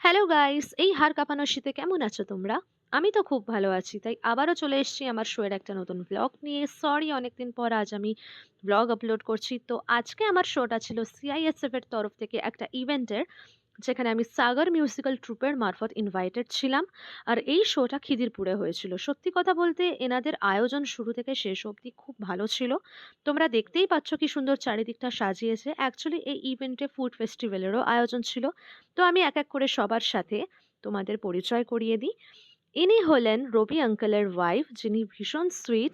Hello guys, এই হাড় কাঁপানো শীতে কেমন আছো তোমরা? আমি তো খুব ভালো আছি। তাই আবারও চলে এসেছি আমার শো এর একটা নতুন ব্লগ নিয়ে। সরি অনেকদিন পর আজ আমি ব্লগ আপলোড করছি। তো আজকে আমার শোটা ছিল সিআইএসএফ এর তরফ থেকে একটা ইভেন্টের, যেখানে আমি সাগর মিউজিক্যাল ট্রুপের মারফত ইনভাইটেড ছিলাম। আর এই শোটা খিদিরপুরে হয়েছিল। সত্যি কথা বলতে এনাদের আয়োজন শুরু থেকে শেষ অবধি খুব ভালো ছিল। তোমরা দেখতেই পাচ্ছ কি সুন্দর চারিদিকটা সাজিয়েছে। অ্যাকচুয়ালি এই ইভেন্টে ফুড ফেস্টিভ্যালেরও আয়োজন ছিল। তো আমি এক এক করে সবার সাথে তোমাদের পরিচয় করিয়ে দিই। ইনি হলেন রবি আঙ্কেলের ওয়াইফ, যিনি ভীষণ সুইট।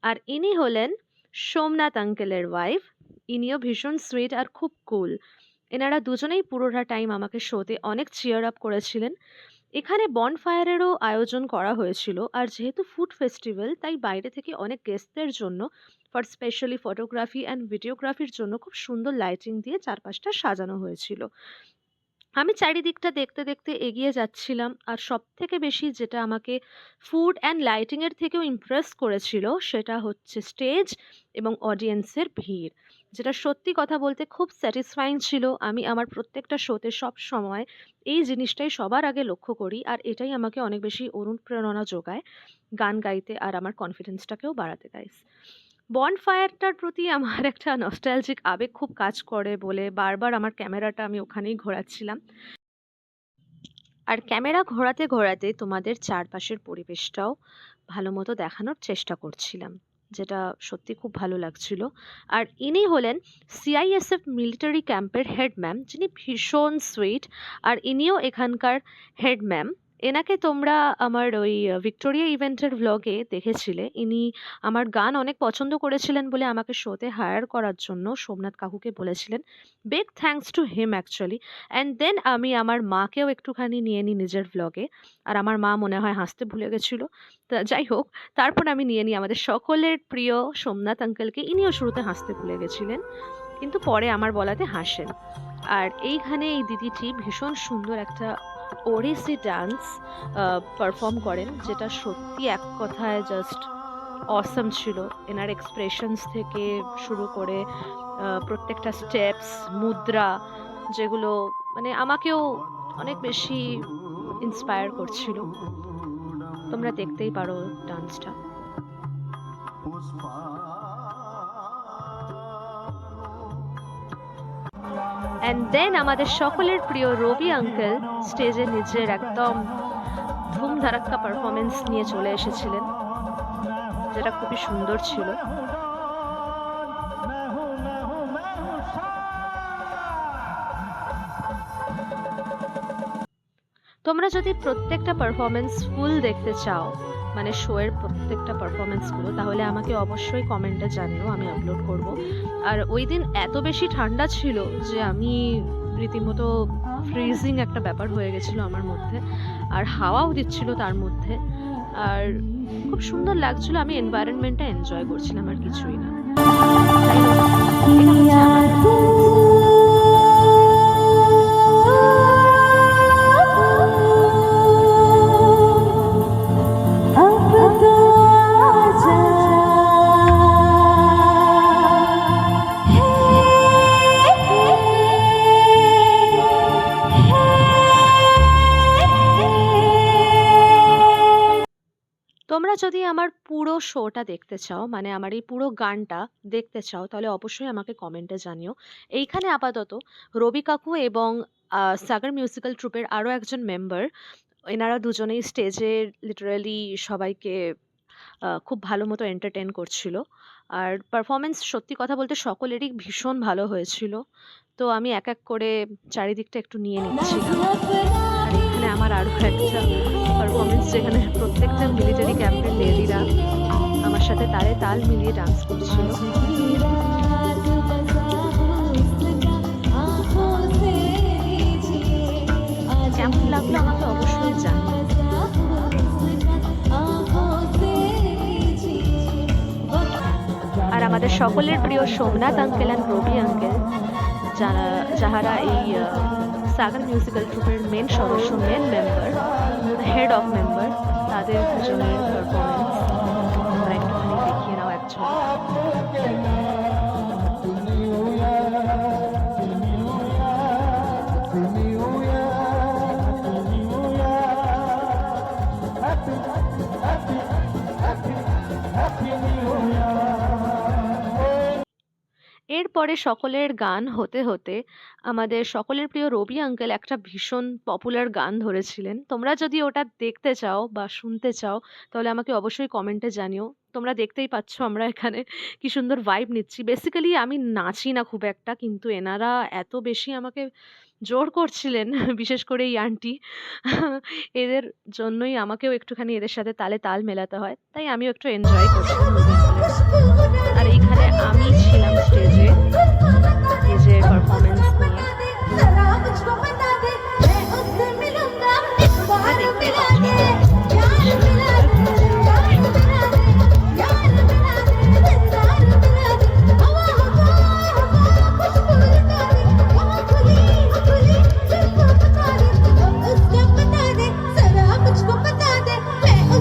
আর ইনি হলেন সোমনাথ আঙ্কেলের ওয়াইফ। ইনিও ভীষণ সুইট আর খুব কুল। এনারা দুজনেই পুরোটা টাইম আমাকে শোতে অনেক চিয়ার আপ করেছিলেন। এখানে বনফায়ারেরও আয়োজন করা হয়েছিল। আর যেহেতু ফুড ফেস্টিভ্যাল, তাই বাইরে থেকে অনেক গেস্টদের জন্য ফর স্পেশালি ফটোগ্রাফি অ্যান্ড ভিডিওগ্রাফির জন্য খুব সুন্দর লাইটিং দিয়ে চারপাশটা সাজানো হয়েছিল। আমি চারিদিকটা দেখতে দেখতে এগিয়ে যাচ্ছিলাম। আর সবথেকে বেশি যেটা আমাকে ফুড অ্যান্ড লাইটিং এর থেকেও ইমপ্রেস করেছিল, সেটা হচ্ছে স্টেজ এবং অডিয়েন্সের ভিড়, যেটা সত্যি কথা বলতে খুব স্যাটিসফাইং ছিল। আমি আমার প্রত্যেকটা শোতে সব সময় এই জিনিসটাই সবার আগে লক্ষ্য করি, আর এটাই আমাকে অনেক বেশি অনুপ্রেরণা যোগায় গান গাইতে আর আমার কনফিডেন্সটাকেও বাড়াতে, গাইস। বনফায়ারটার প্রতি আমার একটা নস্টালজিক আবেগ খুব কাজ করে বলে বারবার আমার ক্যামেরাটা আমি ওখানেই ঘোরাচ্ছিলাম। আর ক্যামেরা ঘোরাতে ঘোরাতে তোমাদের চারপাশের পরিবেশটাও ভালো মতো দেখানোর চেষ্টা করছিলাম, যেটা সত্যি খুব ভালো লাগছিল। আর ইনি হলেন সিআইএসএফ মিলিটারি ক্যাম্পের হেড ম্যাম, যিনি ভীষণ সুইট। আর ইনিও এখানকার হেড ম্যাম। এনাকে তোমরা আমার ওই ভিক্টোরিয়া ইভেন্টের ভ্লগে দেখেছিলে। ইনি আমার গান অনেক পছন্দ করেছিলেন বলে আমাকে শোতে হায়ার করার জন্য সোমনাথ কাকুকে বলেছিলেন। Big thanks to him actually. And then আমি আমার মাকেও একটুখানি নিয়ে নিই নিজের ভ্লগে। আর আমার মা মনে হয় হাসতে ভুলে গেছিল। তা যাই হোক, তারপর আমি নিয়ে নিই আমাদের সকলের প্রিয় সোমনাথ আঙ্কেলকে। ইনিও শুরুতে হাসতে ভুলে গেছিলেন, কিন্তু পরে আমার বলাতে হাসেন। আর এইখানে এই দিদিটি ভীষণ সুন্দর একটা ওড়িশি ডান্স পারফর্ম করেন, যেটা সত্যি এক কথায় জাস্ট অসম ছিল। এনার এক্সপ্রেশনস থেকে শুরু করে প্রত্যেকটা স্টেপস, মুদ্রা, যেগুলো মানে আমাকেও অনেক বেশি ইন্সপায়ার করছিল। তোমরা দেখতেই পারো ডান্সটা। অ্যান্ড দেন আমাদের সকলের প্রিয় রবি আঙ্কেল স্টেজে নিজের একদম ধুম ধারাক্কা পারফরমেন্স নিয়ে চলে এসেছিলেন, যেটা খুবই সুন্দর ছিল। তোমরা যদি প্রত্যেকটা পারফরমেন্স ফুল দেখতে চাও, মানে শো এর প্রত্যেকটা পারফরমেন্সগুলো, তাহলে আমাকে অবশ্যই কমেন্টে জানিও, আমি আপলোড করব। আর ওই দিন এত বেশি ঠান্ডা ছিল যে আমি রীতিমতো ফ্রিজিং একটা ব্যাপার হয়ে গেছিলো আমার মধ্যে। আর হাওয়াও দিচ্ছিল তার মধ্যে। আর খুব সুন্দর লাগছিল। আমি এনভায়রনমেন্টটা এনজয় করছিলাম, আর কিছুই না। যাই হোক, এটা হচ্ছে আমার তোমরা যদি আমার পুরো শোটা দেখতে চাও, মানে আমার এই পুরো গানটা দেখতে চাও, তাহলে অবশ্যই আমাকে কমেন্টে জানিও। এইখানে আপাতত রবি কাকু এবং সাগর মিউজিক্যাল ট্রুপের আরও একজন মেম্বার, এনারা দুজনেই স্টেজে লিটারালি সবাইকে খুব ভালো মতো এন্টারটেন করছিল। আর পারফরমেন্স সত্যি কথা বলতে সকলেরই ভীষণ ভালো হয়েছিল। তো আমি এক এক করে চারিদিকটা একটু নিয়ে নিচ্ছিলাম। আর এখানে আমার আরও একটা পারফরমেন্স, যেখানে প্রত্যেকটা মিলিটারি ক্যাম্পের লেডিরা আমার সাথে তালে তাল মিলিয়ে ডান্স করছিল। কেমন লাগলো আমাকে অবশ্যই জানিও। আর আমাদের সকলের প্রিয় Somnath uncle and Rabi uncle, যাহারা এই সাগর মিউজিক্যাল ট্রুপের মেন সদস্য, main member, head of member, তাদের দুজনের পারফরমেন্স তোমরা একটুখানি দেখিয়ে নাও অ্যাকচুয়ালি। পরে সকলের গান হতে হতে আমাদের সকলের প্রিয় রবি আঙ্কেল একটা ভীষণ পপুলার গান ধরেছিলেন। তোমরা যদি ওটা দেখতে চাও বা শুনতে চাও তাহলে আমাকে অবশ্যই কমেন্টে জানিও। তোমরা দেখতেই পাচ্ছ আমরা এখানে কি সুন্দর ভাইব নিচ্ছি। বেসিক্যালি আমি নাচি না খুব একটা, কিন্তু এনারা এত বেশি আমাকে জোর করছিলেন বিশেষ করে এই আন্টি। এদের জন্যই আমাকেও একটুখানি এদের সাথে তালে তাল মেলাতে হয়। তাই আমিও একটু এনজয় করছিলাম রবি আঙ্কেলের গান। আর এইখানে আমি ছিলাম স্টেজে নিজের পারফরমেন্স নিয়ে। তোমরা দেখতেই পাচ্ছ কি সুন্দর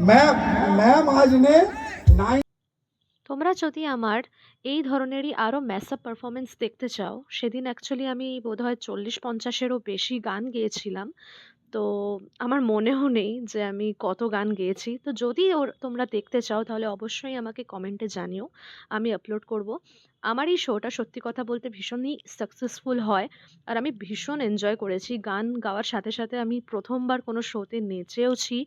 मैम मैम आज ने 9 তোমরা যদি আমার এই ধরনেরই আরও ম্যাসআপ পারফরমেন্স দেখতে চাও, সেদিন অ্যাকচুয়ালি আমি বোধহয় 40-50-এরও বেশি গান গেয়েছিলাম। তো আমার মনেও নেই যে আমি কত গান গেয়েছি। তো যদি তোমরা দেখতে চাও তাহলে অবশ্যই আমাকে কমেন্টে জানিও। আমি আপলোড করব। আমার এই শোটা সত্যি কথা বলতে ভীষণই সাকসেসফুল হয়। আর আমি ভীষণ এনজয় করেছি। গান গাওয়ার সাথে সাথে আমি ১ম বার কোনো শোতে নেচেওছি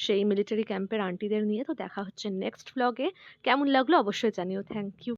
সেই মিলিটারি ক্যাম্পের আন্টিদের নিয়ে। তো দেখা হচ্ছে নেক্সট ভ্লগে। কেমন লাগলো অবশ্যই জানিও। Thank you.